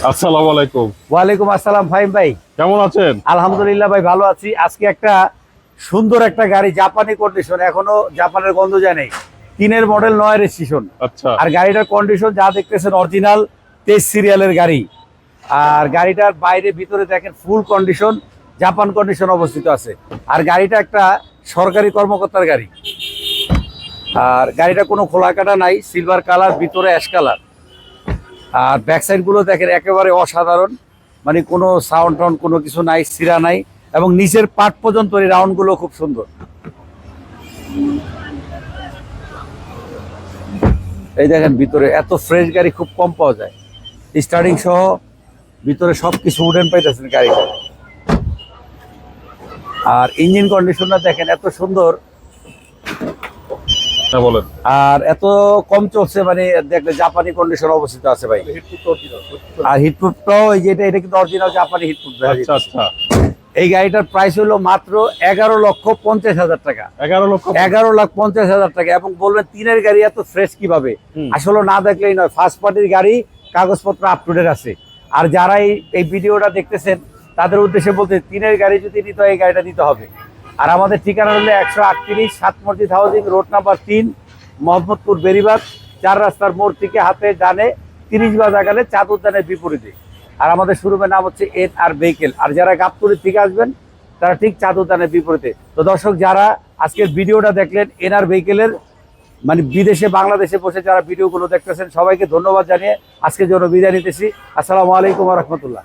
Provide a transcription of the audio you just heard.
আসসালামু আলাইকুম। ওয়ালাইকুম আসসালাম ফাহিম ভাই, কেমন আছেন? আলহামদুলিল্লাহ ভাই, ভালো আছি। আজকে একটা সুন্দর একটা গাড়ি, জাপানি কন্ডিশন, এখনো জাপানের গন্ধ যায় নাই। 3-এর মডেল, 9-এর রেজিস্ট্রেশন। আচ্ছা। আর গাড়িটার কন্ডিশন যা দেখতেছেন অরিজিনাল 23 সিরিয়ালের গাড়ি। আর গাড়িটার বাইরে ভিতরে দেখেন ফুল কন্ডিশন, জাপান কন্ডিশন অবস্থিত আছে। আর গাড়িটা একটা সরকারি কর্মকর্তার গাড়ি। আর গাড়িটা কোনো খোলা কাটা নাই, সিলভার কালার, ভিতরে অ্যাশ কালার। আর ব্যাক সাইড গুলো দেখেন একেবারে অসাধারণ, মানে কোনো সাউন্ড টাউন্ড কোনো কিছু নাই, সিরা নাই। এবং নিচের পার্ট পর্যন্ত এই রাউন্ড গুলো খুব সুন্দর। এই দেখেন ভিতরে এত ফ্রেশ গাড়ি খুব কম পাওয়া যায়। স্টার্টিং সহ ভিতরে সবকিছু উডেন পাইতেছেন গাড়িটা। আর ইঞ্জিন কন্ডিশনটা দেখেন এত সুন্দর, হ্যাঁ বলেন। আর এত কম চলছে, মানে দেখলে জাপানি কন্ডিশন অবস্থিত আছে ভাই। আর হিটপ্রুফটাও এই যে এটা কিন্তু অরিজিনাল জাপানি হিটপ্রুফ। আচ্ছা আচ্ছা। এই গাড়িটার প্রাইস হলো মাত্র 11,50,000 টাকা। 11,50,000 টাকা। এবং বলবেন 3-এর গাড়ি এত ফ্রেশ কিভাবে? আসলে না দেখলেই নয়, ফার্স্ট পার্টির গাড়ি, কাগজপত্র আপ টু ডেট আছে। আর যারা এই ভিডিওটা দেখতেছেন তাদের উদ্দেশ্যে বলতে, 3-এর গাড়ি যদি নিতে হয় এই গাড়িটা নিতে হবে। আর আমাদের ঠিকানা হলো 138 সাত মসজিদ হাউজিং, রোড নাম্বার 3, মোহাম্মদপুর বেরিবাগ, 4 রাস্তার মোড় থেকে হাতে ডানে 30 বাজা গেলে চাঁদ উদ্যানের বিপরীতে। আর আমাদের শোরুমের নাম হচ্ছে এনআর ভেহিকেল। আর যারা গাবতলী থেকে আসবেন তারা ঠিক চাঁদ উদ্যানের বিপরীতে। তো দর্শক, যারা আজকের ভিডিওটা দেখলেন এনআর ভেহিকেলের, মানে বিদেশে বাংলাদেশে বসে যারা ভিডিওগুলো দেখতেছেন, সবাইকে ধন্যবাদ জানিয়ে আজকের জন্য বিদায় নিতেছি। আসসালামু আলাইকুম ওয়া রাহমাতুল্লাহ।